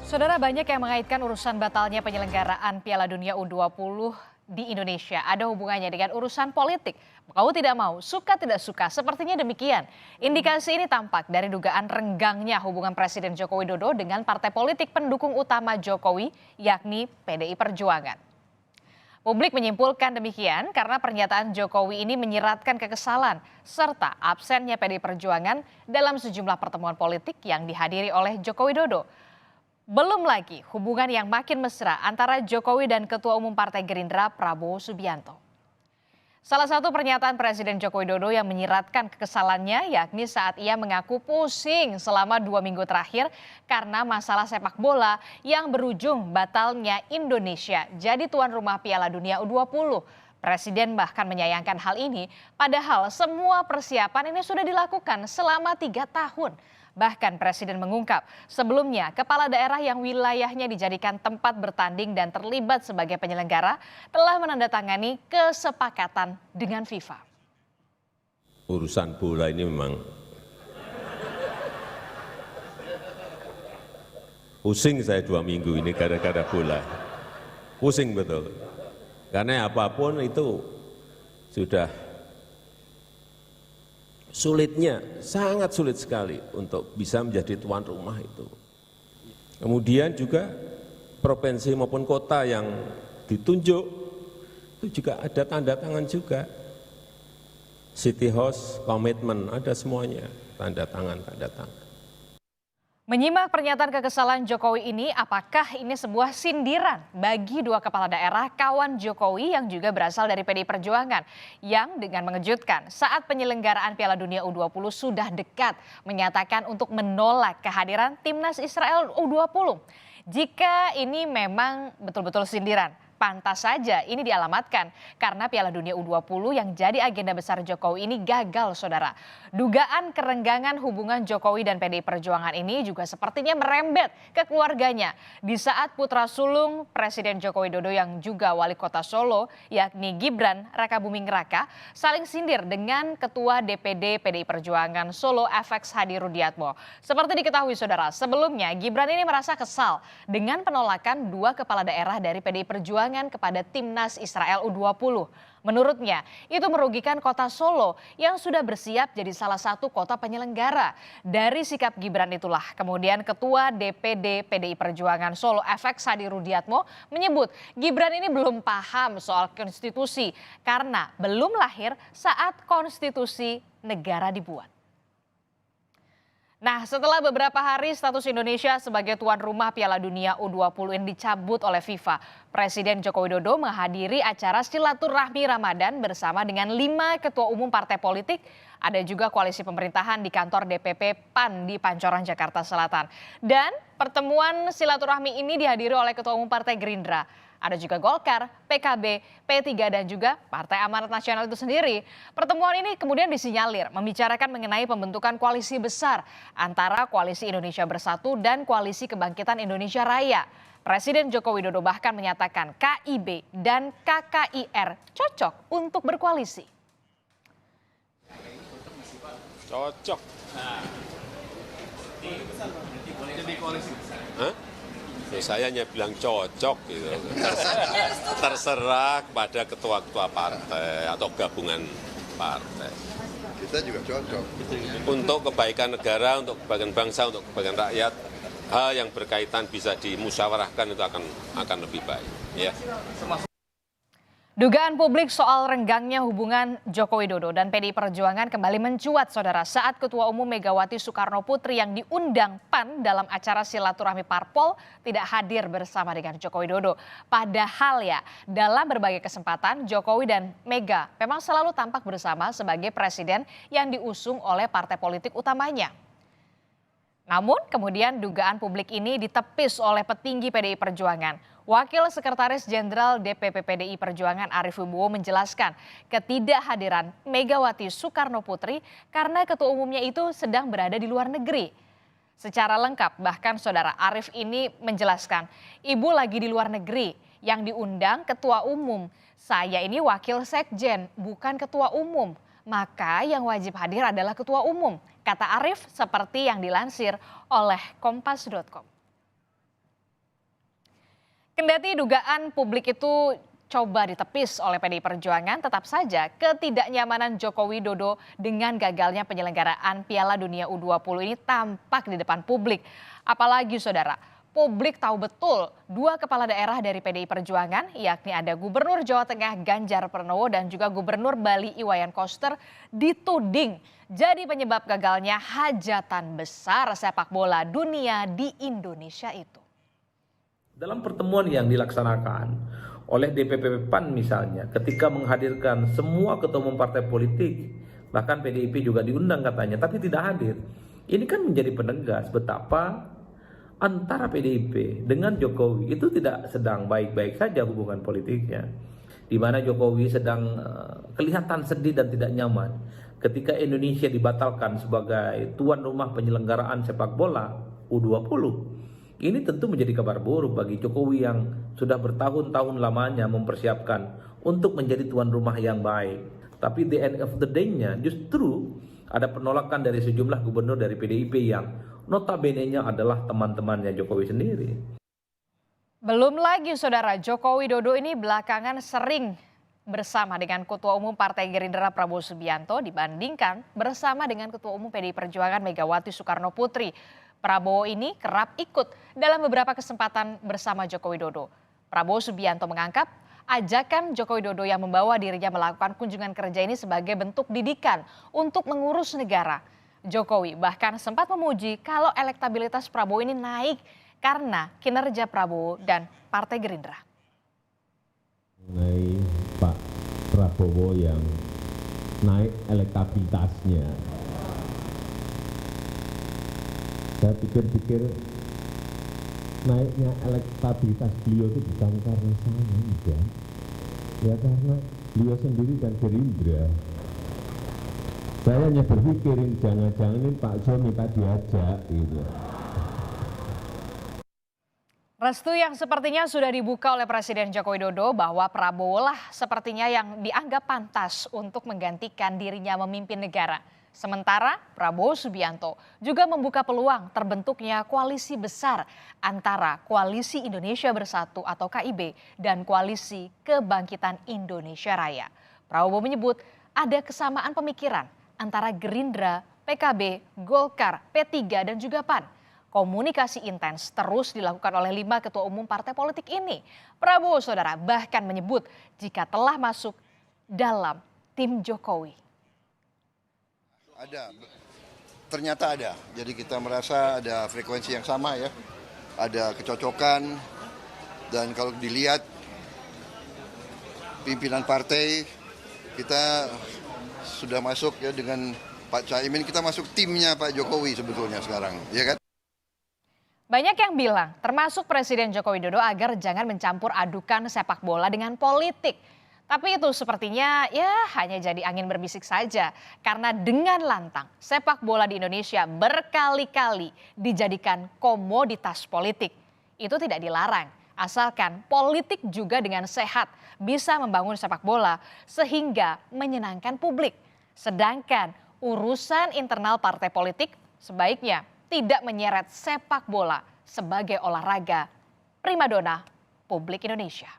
Saudara, banyak yang mengaitkan urusan batalnya penyelenggaraan Piala Dunia U20 di Indonesia ada hubungannya dengan urusan politik. Mau tidak mau, suka tidak suka, sepertinya demikian. Indikasi ini tampak dari dugaan renggangnya hubungan Presiden Joko Widodo dengan partai politik pendukung utama Jokowi, yakni PDI Perjuangan. Publik menyimpulkan demikian karena pernyataan Jokowi ini menyiratkan kekesalan serta absennya PDI Perjuangan dalam sejumlah pertemuan politik yang dihadiri oleh Joko Widodo. Belum lagi hubungan yang makin mesra antara Jokowi dan Ketua Umum Partai Gerindra Prabowo Subianto. Salah satu pernyataan Presiden Joko Widodo yang menyiratkan kekesalannya yakni saat ia mengaku pusing selama 2 minggu terakhir karena masalah sepak bola yang berujung batalnya Indonesia jadi tuan rumah Piala Dunia U20. Presiden bahkan menyayangkan hal ini, padahal semua persiapan ini sudah dilakukan selama 3 tahun. Bahkan Presiden mengungkap sebelumnya kepala daerah yang wilayahnya dijadikan tempat bertanding dan terlibat sebagai penyelenggara telah menandatangani kesepakatan dengan FIFA. Urusan bola ini memang pusing saya 2 minggu ini gara-gara bola. Pusing betul. Karena apapun itu sudah sulitnya, sangat sulit sekali untuk bisa menjadi tuan rumah itu. Kemudian juga provinsi maupun kota yang ditunjuk itu juga ada tanda tangan juga. City House, komitmen, ada semuanya, tanda tangan. Menyimak pernyataan kekesalan Jokowi ini, apakah ini sebuah sindiran bagi dua kepala daerah kawan Jokowi yang juga berasal dari PDI Perjuangan yang dengan mengejutkan saat penyelenggaraan Piala Dunia U20 sudah dekat menyatakan untuk menolak kehadiran timnas Israel U20. Jika ini memang betul-betul sindiran, pantas saja ini dialamatkan karena Piala Dunia U20 yang jadi agenda besar Jokowi ini gagal, saudara. Dugaan kerenggangan hubungan Jokowi dan PDI Perjuangan ini juga sepertinya merembet ke keluarganya. Di saat putra sulung Presiden Joko Widodo yang juga wali kota Solo, yakni Gibran Rakabuming Raka, saling sindir dengan Ketua DPD PDI Perjuangan Solo FX Hadi Rudiatmo. Seperti diketahui, saudara, sebelumnya Gibran ini merasa kesal dengan penolakan dua kepala daerah dari PDI Perjuangan kepada timnas Israel U20. Menurutnya, itu merugikan kota Solo yang sudah bersiap jadi salah satu kota penyelenggara. Dari sikap Gibran itulah, kemudian Ketua DPD PDI Perjuangan Solo FX Hadi Rudiatmo menyebut Gibran ini belum paham soal konstitusi karena belum lahir saat konstitusi negara dibuat. Nah, setelah beberapa hari status Indonesia sebagai tuan rumah Piala Dunia U20 ini dicabut oleh FIFA, Presiden Joko Widodo menghadiri acara silaturahmi Ramadan bersama dengan 5 ketua umum partai politik. Ada juga koalisi pemerintahan di kantor DPP PAN di Pancoran, Jakarta Selatan. Dan pertemuan silaturahmi ini dihadiri oleh Ketua Umum Partai Gerindra. Ada juga Golkar, PKB, P3 dan juga Partai Amanat Nasional itu sendiri. Pertemuan ini kemudian disinyalir membicarakan mengenai pembentukan koalisi besar antara Koalisi Indonesia Bersatu dan Koalisi Kebangkitan Indonesia Raya. Presiden Joko Widodo bahkan menyatakan KIB dan KKIR cocok untuk berkoalisi. Cocok. Jadi koalisi. Hah? Ya, saya hanya bilang cocok gitu. Terserah kepada ketua-ketua partai atau gabungan partai. Kita juga cocok. Untuk kebaikan negara, untuk kebaikan bangsa, untuk kebaikan rakyat, hal yang berkaitan bisa dimusyawarahkan itu akan lebih baik. Ya. Dugaan publik soal renggangnya hubungan Joko Widodo dan PDI Perjuangan kembali mencuat, saudara, saat Ketua Umum Megawati Soekarno Putri yang diundang PAN dalam acara silaturahmi parpol tidak hadir bersama dengan Joko Widodo. Padahal ya, dalam berbagai kesempatan Jokowi dan Mega memang selalu tampak bersama sebagai presiden yang diusung oleh partai politik utamanya. Namun kemudian dugaan publik ini ditepis oleh petinggi PDI Perjuangan. Wakil Sekretaris Jenderal DPP PDI Perjuangan Arief Wibowo menjelaskan ketidakhadiran Megawati Soekarno Putri karena ketua umumnya itu sedang berada di luar negeri. Secara lengkap bahkan saudara Arief ini menjelaskan, ibu lagi di luar negeri yang diundang ketua umum. Saya ini wakil sekjen bukan ketua umum. Maka yang wajib hadir adalah ketua umum, kata Arief seperti yang dilansir oleh Kompas.com. Kendati dugaan publik itu coba ditepis oleh PDI Perjuangan, tetap saja ketidaknyamanan Joko Widodo dengan gagalnya penyelenggaraan Piala Dunia U20 ini tampak di depan publik. Apalagi saudara, publik tahu betul dua kepala daerah dari PDI Perjuangan, yakni ada Gubernur Jawa Tengah Ganjar Pranowo dan juga Gubernur Bali Iwayan Koster dituding jadi penyebab gagalnya hajatan besar sepak bola dunia di Indonesia itu. Dalam pertemuan yang dilaksanakan oleh DPP PAN misalnya, ketika menghadirkan semua ketua umum partai politik, bahkan PDIP juga diundang katanya, tapi tidak hadir. Ini kan menjadi penegas betapa antara PDIP dengan Jokowi itu tidak sedang baik-baik saja hubungan politiknya. Di mana Jokowi sedang kelihatan sedih dan tidak nyaman ketika Indonesia dibatalkan sebagai tuan rumah penyelenggaraan sepak bola U20. Ini tentu menjadi kabar buruk bagi Jokowi yang sudah bertahun-tahun lamanya mempersiapkan untuk menjadi tuan rumah yang baik. Tapi the end of the day-nya justru ada penolakan dari sejumlah gubernur dari PDIP yang notabene-nya adalah teman-temannya Jokowi sendiri. Belum lagi saudara, Joko Widodo ini belakangan sering bersama dengan Ketua Umum Partai Gerindra Prabowo Subianto dibandingkan bersama dengan Ketua Umum PDI Perjuangan Megawati Soekarno Putri. Prabowo ini kerap ikut dalam beberapa kesempatan bersama Joko Widodo. Prabowo Subianto menganggap ajakan Joko Widodo yang membawa dirinya melakukan kunjungan kerja ini sebagai bentuk didikan untuk mengurus negara. Jokowi bahkan sempat memuji kalau elektabilitas Prabowo ini naik karena kinerja Prabowo dan Partai Gerindra. Mengenai Pak Prabowo yang naik elektabilitasnya, saya pikir-pikir naiknya elektabilitas beliau itu bukan karena saya, enggak. Ya karena beliau sendiri dan Gerindra. Saya hanya berpikirin jangan-jangan ini Pak Jo minta diajak gitu. Restu yang sepertinya sudah dibuka oleh Presiden Joko Widodo bahwa Prabowo lah sepertinya yang dianggap pantas untuk menggantikan dirinya memimpin negara. Sementara Prabowo Subianto juga membuka peluang terbentuknya koalisi besar antara Koalisi Indonesia Bersatu atau KIB dan Koalisi Kebangkitan Indonesia Raya. Prabowo menyebut ada kesamaan pemikiran antara Gerindra, PKB, Golkar, P3 dan juga PAN. Komunikasi intens terus dilakukan oleh 5 ketua umum partai politik ini. Prabowo saudara bahkan menyebut jika telah masuk dalam tim Jokowi. Ada, ternyata ada. Jadi kita merasa ada frekuensi yang sama ya, ada kecocokan dan kalau dilihat pimpinan partai kita sudah masuk ya dengan Pak Caimin, kita masuk timnya Pak Jokowi sebetulnya sekarang, ya kan? Banyak yang bilang, termasuk Presiden Joko Widodo agar jangan mencampur adukan sepak bola dengan politik. Tapi itu sepertinya ya hanya jadi angin berbisik saja. Karena dengan lantang sepak bola di Indonesia berkali-kali dijadikan komoditas politik. Itu tidak dilarang, asalkan politik juga dengan sehat bisa membangun sepak bola sehingga menyenangkan publik. Sedangkan urusan internal partai politik sebaiknya tidak menyeret sepak bola sebagai olahraga primadona publik Indonesia.